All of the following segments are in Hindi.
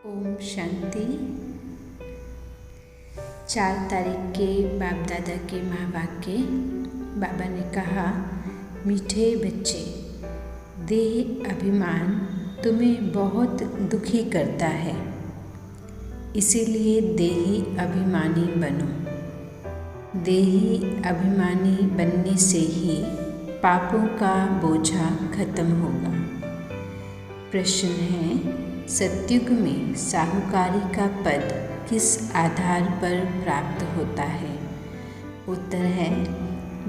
ओम शांति। 4 तारीख के बाप दादा के महावाक्य। बाबा ने कहा, मीठे बच्चे, देह अभिमान तुम्हें बहुत दुखी करता है, इसीलिए देही अभिमानी बनो। देही अभिमानी बनने से ही पापों का बोझा खत्म होगा। प्रश्न है, सतयुग में साहूकारी का पद किस आधार पर प्राप्त होता है? उत्तर है,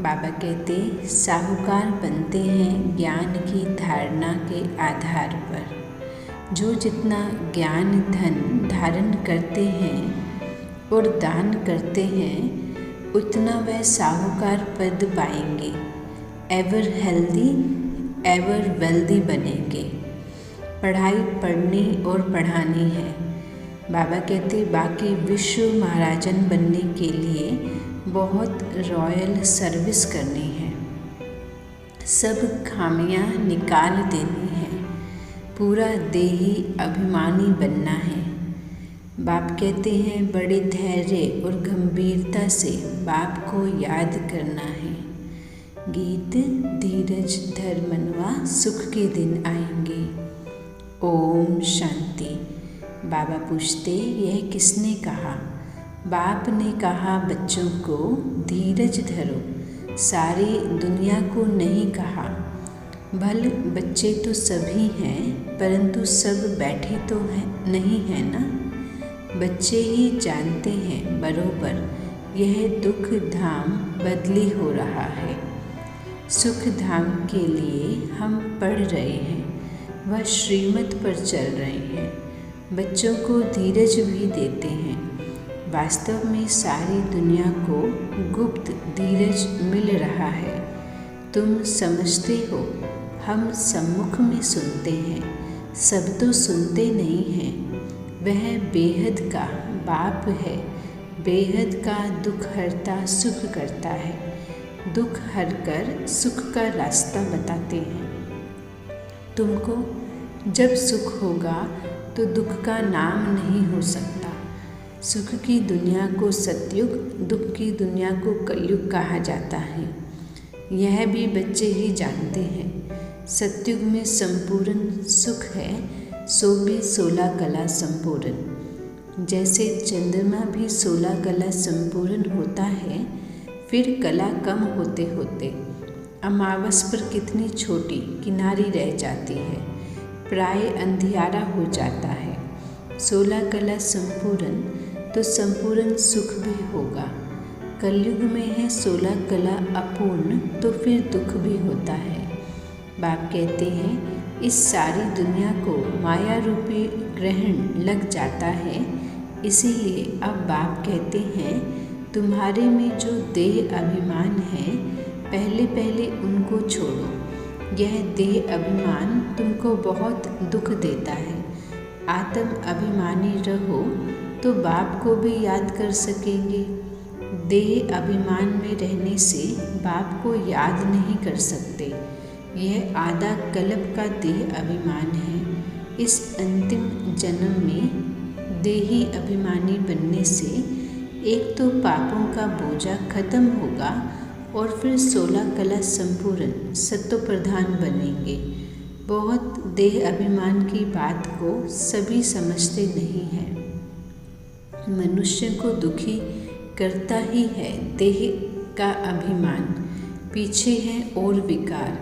बाबा कहते साहूकार बनते हैं ज्ञान की धारणा के आधार पर। जो जितना ज्ञान धन धारण करते हैं और दान करते हैं, उतना वह साहूकार पद पाएंगे। एवर हेल्दी एवर वेल्दी बनेंगे। पढ़ाई पढ़नी और पढ़ानी है। बाबा कहते बाकी विश्व महाराजन बनने के लिए बहुत रॉयल सर्विस करनी है, सब खामियां निकाल देनी है, पूरा देही अभिमानी बनना है। बाप कहते हैं बड़े धैर्य और गंभीरता से बाप को याद करना है। गीत धीरज धर मनवा, सुख के दिन आएंगे। ओम शांति। बाबा पूछते, यह किसने कहा? बाप ने कहा बच्चों को धीरज धरो, सारी दुनिया को नहीं कहा। भले बच्चे तो सभी हैं, परंतु सब बैठे तो नहीं है ना। बच्चे ही जानते हैं बरोबर यह दुख धाम बदली हो रहा है। सुख धाम के लिए हम पढ़ रहे हैं, वह श्रीमत पर चल रहे हैं। बच्चों को धीरज भी देते हैं। वास्तव में सारी दुनिया को गुप्त धीरज मिल रहा है। तुम समझते हो, हम सम्मुख में सुनते हैं, सब तो सुनते नहीं हैं। वह बेहद का बाप है, बेहद का दुख हरता सुख करता है। दुख हर कर सुख का रास्ता बताते हैं। तुमको जब सुख होगा तो दुख का नाम नहीं हो सकता। सुख की दुनिया को सतयुग, दुख की दुनिया को कलयुग कहा जाता है। यह भी बच्चे ही जानते हैं। सतयुग में संपूर्ण सुख है, सो भी 16 कला संपूर्ण। जैसे चंद्रमा भी 16 कला संपूर्ण होता है, फिर कला कम होते होते अमावस पर कितनी छोटी किनारी रह जाती है, प्राय अंधियारा हो जाता है। 16 कला संपूर्ण तो संपूर्ण सुख भी होगा। कलयुग में है 16 कला अपूर्ण, तो फिर दुख भी होता है। बाप कहते हैं इस सारी दुनिया को माया रूपी ग्रहण लग जाता है। इसीलिए अब बाप कहते हैं तुम्हारे में जो देह अभिमान है, पहले पहले उनको छोड़ो। यह देह अभिमान तुमको बहुत दुख देता है। आत्म अभिमानी रहो तो बाप को भी याद कर सकेंगे। देह अभिमान में रहने से बाप को याद नहीं कर सकते। यह आधा कल्प का देह अभिमान है। इस अंतिम जन्म में देही अभिमानी बनने से एक तो पापों का बोझा खत्म होगा और फिर 16 कला संपूर्ण सत्व प्रधान बनेंगे। बहुत देह अभिमान की बात को सभी समझते नहीं हैं। मनुष्य को दुखी करता ही है देह का अभिमान, पीछे है और विकार।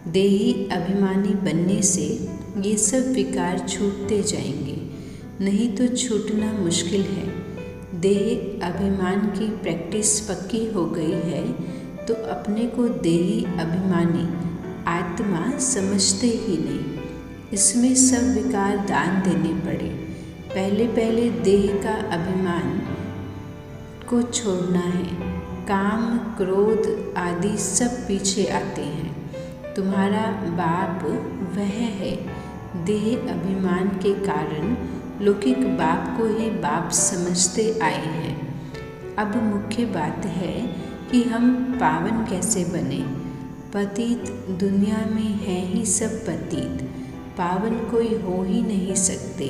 देही अभिमानी बनने से ये सब विकार छूटते जाएंगे, नहीं तो छूटना मुश्किल है। देह अभिमान की प्रैक्टिस पक्की हो गई है तो अपने को देही अभिमानी आत्मा समझते ही नहीं। इसमें सब विकार दान देने पड़े। पहले पहले देह का अभिमान को छोड़ना है। काम क्रोध आदि सब पीछे आते हैं। तुम्हारा बाप वह है। देह अभिमान के कारण लौकिक बाप को ही बाप समझते आए हैं। अब मुख्य बात है कि हम पावन कैसे बने। पतित दुनिया में है ही सब पतित, पावन कोई हो ही नहीं सकते।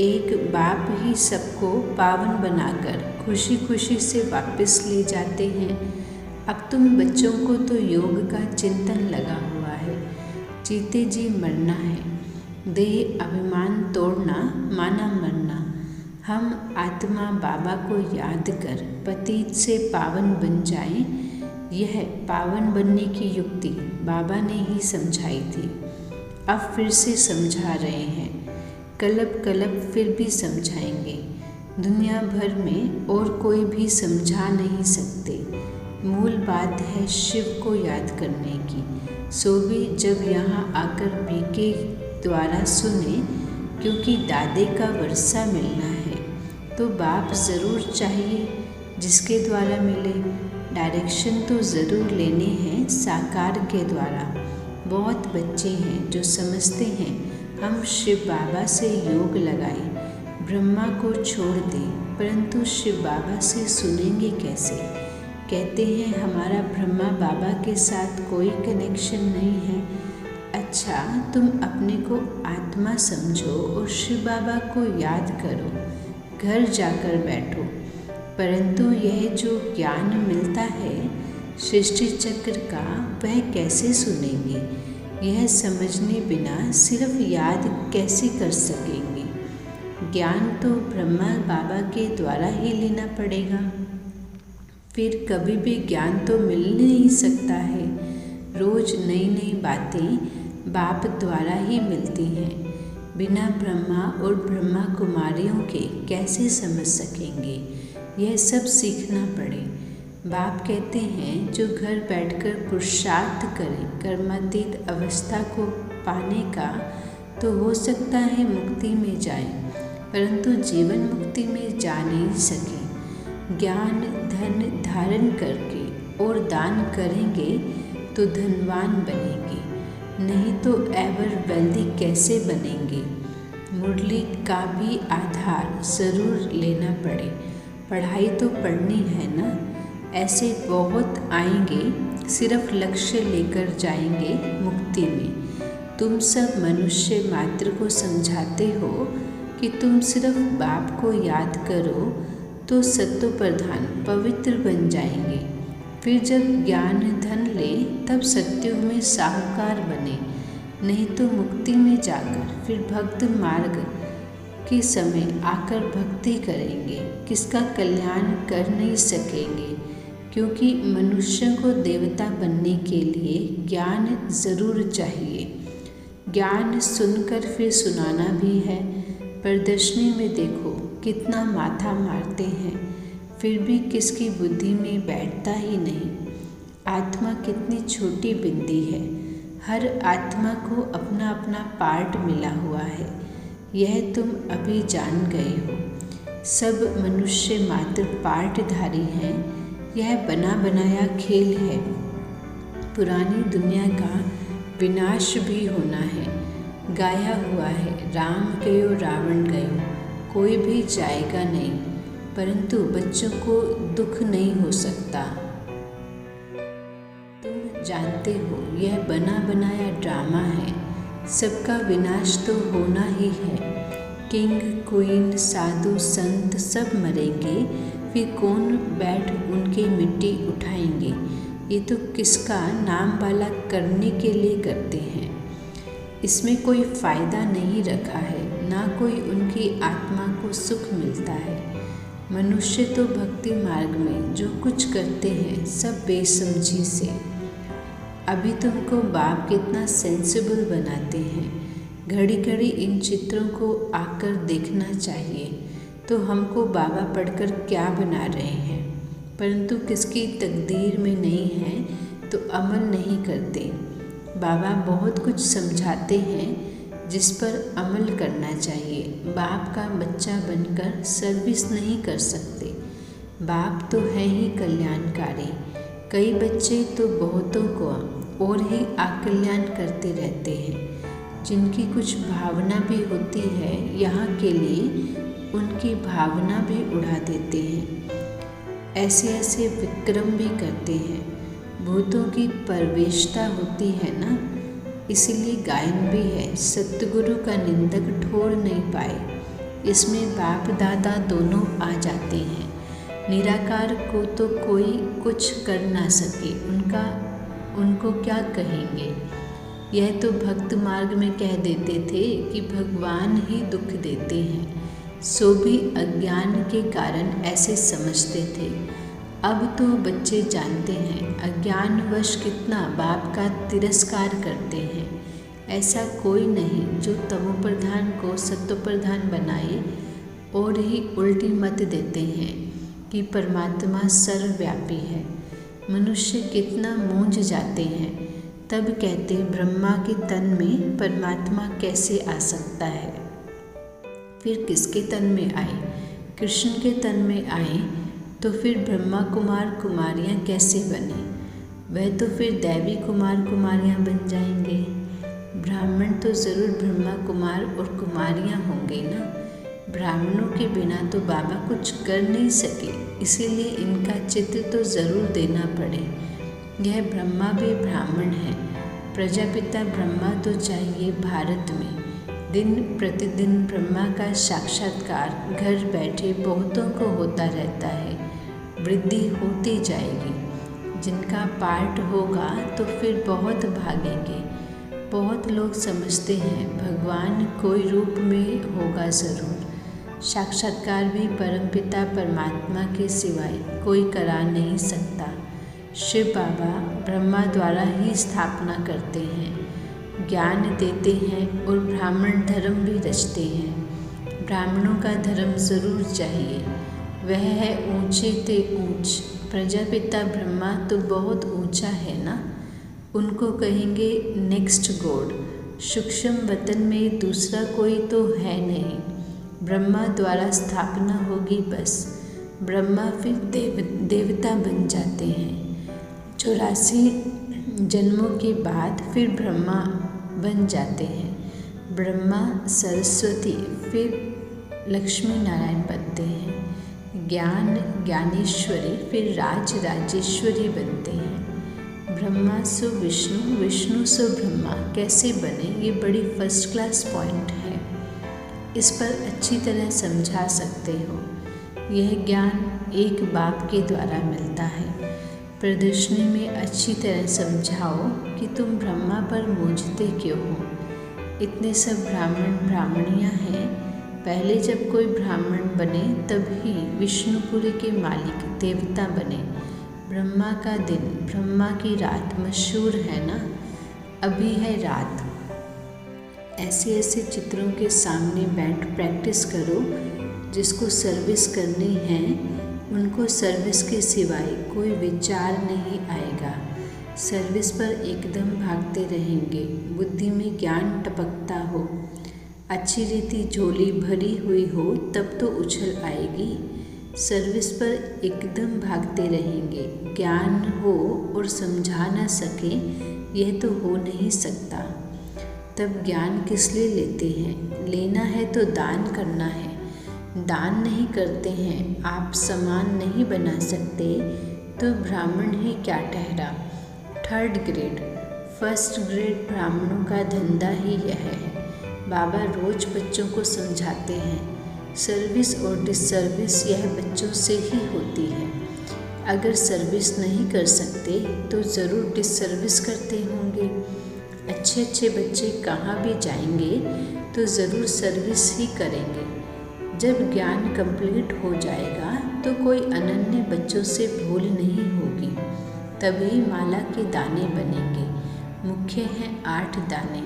एक बाप ही सबको पावन बनाकर खुशी खुशी से वापस ले जाते हैं। अब तुम बच्चों को तो योग का चिंतन लगा हुआ है, जीते जी मरना है। देह अभिमान तोड़ना माना मरना। हम आत्मा बाबा को याद कर पतित से पावन बन जाएं, यह पावन बनने की युक्ति बाबा ने ही समझाई थी। अब फिर से समझा रहे हैं, कलब कलब फिर भी समझाएंगे। दुनिया भर में और कोई भी समझा नहीं सकते। मूल बात है शिव को याद करने की। सो भी जब यहाँ आकर बीके द्वारा सुने, क्योंकि दादे का वर्षा मिलना है तो बाप ज़रूर चाहिए जिसके द्वारा मिले। डायरेक्शन तो ज़रूर लेने हैं साकार के द्वारा। बहुत बच्चे हैं जो समझते हैं हम शिव बाबा से योग लगाएं, ब्रह्मा को छोड़ दें, परंतु शिव बाबा से सुनेंगे कैसे? कहते हैं हमारा ब्रह्मा बाबा के साथ कोई कनेक्शन नहीं है। अच्छा, तुम अपने को आत्मा समझो और शिव बाबा को याद करो, घर जाकर बैठो। परंतु यह जो ज्ञान मिलता है सृष्टि चक्र का, वह कैसे सुनेंगे? यह समझने बिना सिर्फ याद कैसे कर सकेंगे? ज्ञान तो ब्रह्मा बाबा के द्वारा ही लेना पड़ेगा। फिर कभी भी ज्ञान तो मिल नहीं सकता है। रोज नई नई बातें बाप द्वारा ही मिलती हैं। बिना ब्रह्मा और ब्रह्मा कुमारियों के कैसे समझ सकेंगे? यह सब सीखना पड़े। बाप कहते हैं जो घर बैठकर पुरुषार्थ करे कर्मातीत अवस्था को पाने का, तो हो सकता है मुक्ति में जाए, परंतु जीवन मुक्ति में जा नहीं सके। ज्ञान धन धारण करके और दान करेंगे तो धनवान बनेंगे, नहीं तो एवर वेल्दी कैसे बनेंगे? मुरली का भी आधार ज़रूर लेना पड़े। पढ़ाई तो पढ़नी है ना। ऐसे बहुत आएंगे, सिर्फ लक्ष्य लेकर जाएंगे मुक्ति में। तुम सब मनुष्य मात्र को समझाते हो कि तुम सिर्फ बाप को याद करो तो सत्व प्रधान पवित्र बन जाएंगे। फिर जब ज्ञान धन ले तब सत्युग में साहूकार बने, नहीं तो मुक्ति में जाकर फिर भक्त मार्ग के समय आकर भक्ति करेंगे, किसका कल्याण कर नहीं सकेंगे। क्योंकि मनुष्य को देवता बनने के लिए ज्ञान ज़रूर चाहिए। ज्ञान सुनकर फिर सुनाना भी है। प्रदर्शनी में देखो कितना माथा मारते हैं, फिर भी किसकी बुद्धि में बैठता ही नहीं। आत्मा कितनी छोटी बिंदी है। हर आत्मा को अपना अपना पार्ट मिला हुआ है, यह तुम अभी जान गए हो। सब मनुष्य मात्र पार्टधारी हैं। यह बना बनाया खेल है। पुरानी दुनिया का विनाश भी होना है। गाया हुआ है राम गयो रावण गयो, कोई भी जाएगा नहीं, परंतु बच्चों को दुख नहीं हो सकता। तुम जानते हो यह बना बनाया ड्रामा है। सबका विनाश तो होना ही है। किंग क्वीन साधु संत सब मरेंगे, फिर कौन बैठ उनकी मिट्टी उठाएंगे? ये तो किसका नाम वाला करने के लिए करते हैं। इसमें कोई फ़ायदा नहीं रखा है, ना कोई उनकी आत्मा को सुख मिलता है। मनुष्य तो भक्ति मार्ग में जो कुछ करते हैं सब बेसमझी से। अभी तुमको बाप कितना सेंसिबल बनाते हैं। घड़ी घड़ी इन चित्रों को आकर देखना चाहिए। तो हमको बाबा पढ़कर क्या बना रहे हैं, परंतु किसकी तकदीर में नहीं है तो अमल नहीं करते। बाबा बहुत कुछ समझाते हैं जिस पर अमल करना चाहिए। बाप का बच्चा बनकर सर्विस नहीं कर सकते। बाप तो है ही कल्याणकारी। कई बच्चे तो बहुतों को और ही अकल्याण करते रहते हैं। जिनकी कुछ भावना भी होती है यहाँ के लिए, उनकी भावना भी उड़ा देते हैं। ऐसे ऐसे विक्रम भी करते हैं। भूतों की परवेशता होती है ना, इसलिए गायन भी है। सतगुरु का निंदक ठोर नहीं पाए, इसमें बाप दादा दोनों आ जाते हैं। निराकार को तो कोई कुछ कर ना सके, उनको क्या कहेंगे। यह तो भक्त मार्ग में कह देते थे कि भगवान ही दुख देते हैं, सो भी अज्ञान के कारण ऐसे समझते थे। अब तो बच्चे जानते हैं अज्ञानवश कितना बाप का तिरस्कार करते हैं। ऐसा कोई नहीं जो तमोप्रधान को सत्वप्रधान बनाए और ही उल्टी मत देते हैं कि परमात्मा सर्वव्यापी है। मनुष्य कितना मूंझ जाते हैं, तब कहते ब्रह्मा के तन में परमात्मा कैसे आ सकता है। फिर किसके तन में आए? कृष्ण के तन में आए तो फिर ब्रह्मा कुमार कुमारियाँ कैसे बने? वह तो फिर दैवी कुमार कुमारियाँ बन जाएंगे। ब्राह्मण तो ज़रूर ब्रह्मा कुमार और कुमारियाँ होंगे ना। ब्राह्मणों के बिना तो बाबा कुछ कर नहीं सके, इसीलिए इनका चित्र तो ज़रूर देना पड़े। यह ब्रह्मा भी ब्राह्मण है। प्रजापिता ब्रह्मा तो चाहिए भारत में। दिन प्रतिदिन ब्रह्मा का साक्षात्कार घर बैठे बहुतों को होता रहता है। वृद्धि होती जाएगी। जिनका पाठ होगा तो फिर बहुत भागेंगे। बहुत लोग समझते हैं भगवान कोई रूप में होगा ज़रूर। साक्षात्कार भी परमपिता परमात्मा के सिवाय कोई करा नहीं सकता। शिव बाबा ब्रह्मा द्वारा ही स्थापना करते हैं, ज्ञान देते हैं और ब्राह्मण धर्म भी रचते हैं। ब्राह्मणों का धर्म ज़रूर चाहिए, वह है ऊंचे ते ऊंच। प्रजापिता ब्रह्मा तो बहुत ऊंचा है ना, उनको कहेंगे नेक्स्ट गॉड। सूक्ष्म वतन में दूसरा कोई तो है नहीं। ब्रह्मा द्वारा स्थापना होगी बस। ब्रह्मा फिर देवता बन जाते हैं। 84 जन्मों के बाद फिर ब्रह्मा बन जाते हैं। ब्रह्मा सरस्वती फिर लक्ष्मी नारायण बनते हैं। ज्ञान ज्ञानेश्वरी फिर राजेश्वरी बनते हैं। ब्रह्मा सो विष्णु, विष्णु सो ब्रह्मा कैसे बने, ये बड़ी फर्स्ट क्लास पॉइंट है। इस पर अच्छी तरह समझा सकते हो। यह ज्ञान एक बाप के द्वारा मिलता है। प्रदर्शनी में अच्छी तरह समझाओ कि तुम ब्रह्मा पर मूझते क्यों हो। इतने सब ब्राह्मण ब्राह्मणियाँ हैं। पहले जब कोई ब्राह्मण बने तभी विष्णुपुरी के मालिक देवता बने। ब्रह्मा का दिन, ब्रह्मा की रात मशहूर है ना। अभी है रात। ऐसे ऐसे चित्रों के सामने बैठ प्रैक्टिस करो। जिसको सर्विस करनी है उनको सर्विस के सिवाय कोई विचार नहीं आएगा। सर्विस पर एकदम भागते रहेंगे। बुद्धि में ज्ञान टपकता हो, अच्छी रीति झोली भरी हुई हो तब तो उछल आएगी। सर्विस पर एकदम भागते रहेंगे। ज्ञान हो और समझा ना सके, यह तो हो नहीं सकता। तब ज्ञान किस लिए लेते हैं? लेना है तो दान करना है। दान नहीं करते हैं, आप समान नहीं बना सकते, तो ब्राह्मण ही क्या ठहरा। 3rd ग्रेड, 1st ग्रेड ब्राह्मणों का धंधा ही यह है। बाबा रोज बच्चों को समझाते हैं सर्विस और डिसर्विस यह बच्चों से ही होती है। अगर सर्विस नहीं कर सकते तो ज़रूर डिसर्विस करते होंगे। अच्छे अच्छे बच्चे कहाँ भी जाएंगे तो ज़रूर सर्विस ही करेंगे। जब ज्ञान कंप्लीट हो जाएगा तो कोई अनन्य बच्चों से भूल नहीं होगी, तभी माला के दाने बनेंगे। मुख्य हैं 8 दाने।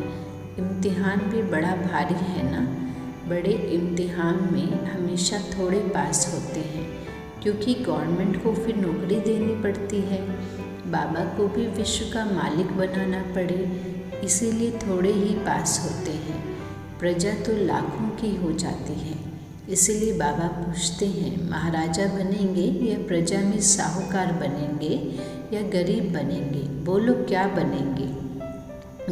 इम्तिहान भी बड़ा भारी है ना। बड़े इम्तिहान में हमेशा थोड़े पास होते हैं, क्योंकि गवर्नमेंट को फिर नौकरी देनी पड़ती है। बाबा को भी विश्व का मालिक बनाना पड़े, इसीलिए थोड़े ही पास होते हैं। प्रजा तो लाखों की हो जाती है। इसीलिए बाबा पूछते हैं महाराजा बनेंगे या प्रजा में साहूकार बनेंगे या गरीब बनेंगे? बोलो क्या बनेंगे?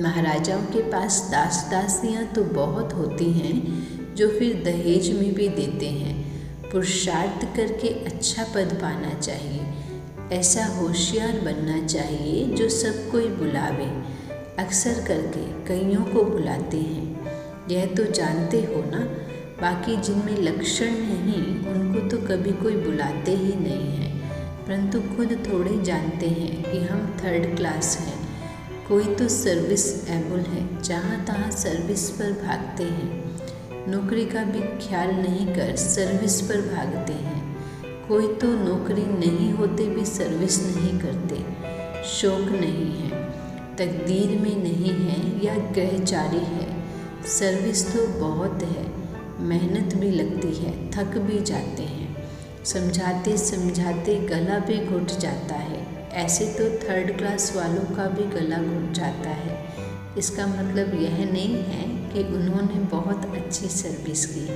महाराजाओं के पास दास दासियाँ तो बहुत होती हैं जो फिर दहेज में भी देते हैं। पुरुषार्थ करके अच्छा पद पाना चाहिए। ऐसा होशियार बनना चाहिए जो सब कोई बुलावे। अक्सर करके कईयों को बुलाते हैं, यह तो जानते हो ना। बाकी जिनमें लक्षण नहीं उनको तो कभी कोई बुलाते ही नहीं है, परंतु खुद थोड़े जानते हैं कि हम थर्ड क्लास हैं। कोई तो सर्विस एबल है, जहाँ तहाँ सर्विस पर भागते हैं, नौकरी का भी ख्याल नहीं कर सर्विस पर भागते हैं। कोई तो नौकरी नहीं होते भी सर्विस नहीं करते, शौक नहीं है, तकदीर में नहीं है या ग्रहचारी है। सर्विस तो बहुत है, मेहनत भी लगती है, थक भी जाते हैं, समझाते समझाते गला भी घुट जाता है। ऐसे तो थर्ड क्लास वालों का भी गला घुट जाता है। इसका मतलब यह नहीं है कि उन्होंने बहुत अच्छी सर्विस की।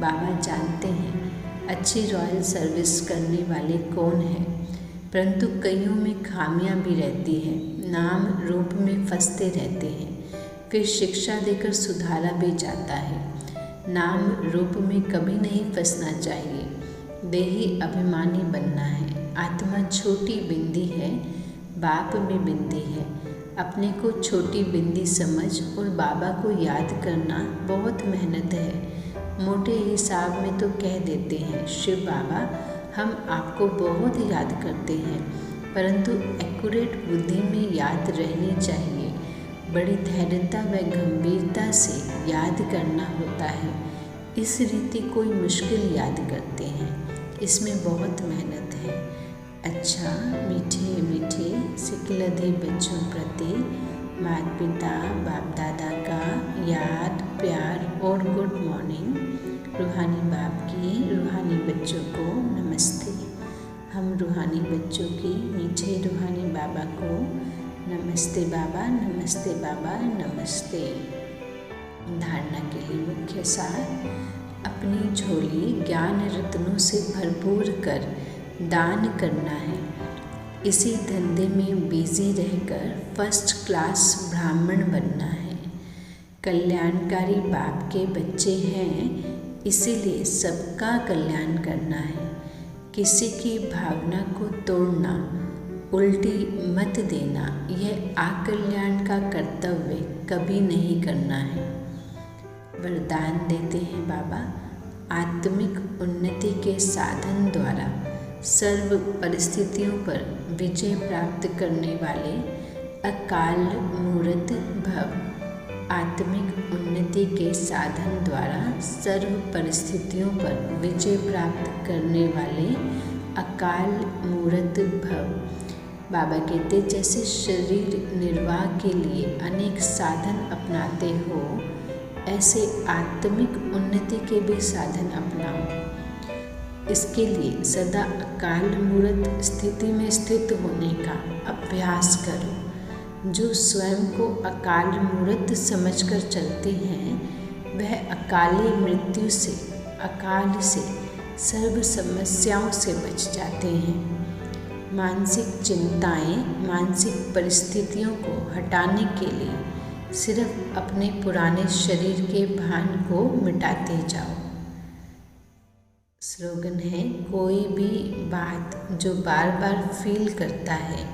बाबा जानते हैं अच्छी रॉयल सर्विस करने वाले कौन हैं, परंतु कईयों में खामियां भी रहती है, नाम रूप में फंसते रहते हैं। फिर शिक्षा देकर सुधारा भी जाता है। नाम रूप में कभी नहीं फंसना चाहिए, देही अभिमानी बनना है। आत्मा छोटी बिंदी है, बाप भी बिंदी है। अपने को छोटी बिंदी समझ और बाबा को याद करना बहुत मेहनत है। मोटे हिसाब में तो कह देते हैं शिव बाबा हम आपको बहुत याद करते हैं, परंतु एक्यूरेट बुद्धि में याद रहनी चाहिए। बड़ी धैर्यता व गंभीरता से याद करना होता है। इस रीति कोई मुश्किल याद करते हैं, इसमें बहुत मेहनत है। अच्छा, मीठे मीठे सिकलधे बच्चों प्रति माता पिता बाप दादा का याद प्यार और गुड मॉर्निंग। रूहानी बाप की रूहानी बच्चों को नमस्ते। हम रूहानी बच्चों की मीठे रूहानी बाबा को नमस्ते बाबा, नमस्ते बाबा, नमस्ते। धारणा के लिए मुख्य सार, अपनी झोली ज्ञान रत्नों से भरपूर कर दान करना है। इसी धंधे में बिजी रहकर फर्स्ट क्लास ब्राह्मण बनना है। कल्याणकारी बाप के बच्चे हैं, इसीलिए सबका कल्याण करना है। किसी की भावना को तोड़ना, उल्टी मत देना, यह आकल्याण का कर्तव्य कभी नहीं करना है। वरदान देते हैं बाबा, आत्मिक उन्नति के साधन द्वारा सर्व परिस्थितियों पर विजय प्राप्त करने वाले अकाल मूर्त भव। आत्मिक उन्नति के साधन द्वारा सर्व परिस्थितियों पर विजय प्राप्त करने वाले अकाल मूर्त भव। बाबा कहते जैसे शरीर निर्वाह के लिए अनेक साधन अपनाते हो, ऐसे आत्मिक उन्नति के भी साधन अपनाओ। इसके लिए सदा अकाल मूर्त स्थिति में स्थित होने का अभ्यास करो। जो स्वयं को अकाल मूर्त समझकर चलते हैं, वह अकाली मृत्यु से, अकाल से, सर्व समस्याओं से बच जाते हैं। मानसिक चिंताएं, मानसिक परिस्थितियों को हटाने के लिए सिर्फ अपने पुराने शरीर के भान को मिटाते जाओ। स्लोगन है, कोई भी बात जो बार बार फील करता है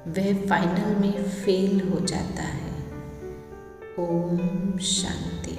वह फाइनल में फेल हो जाता है। ओम शांति।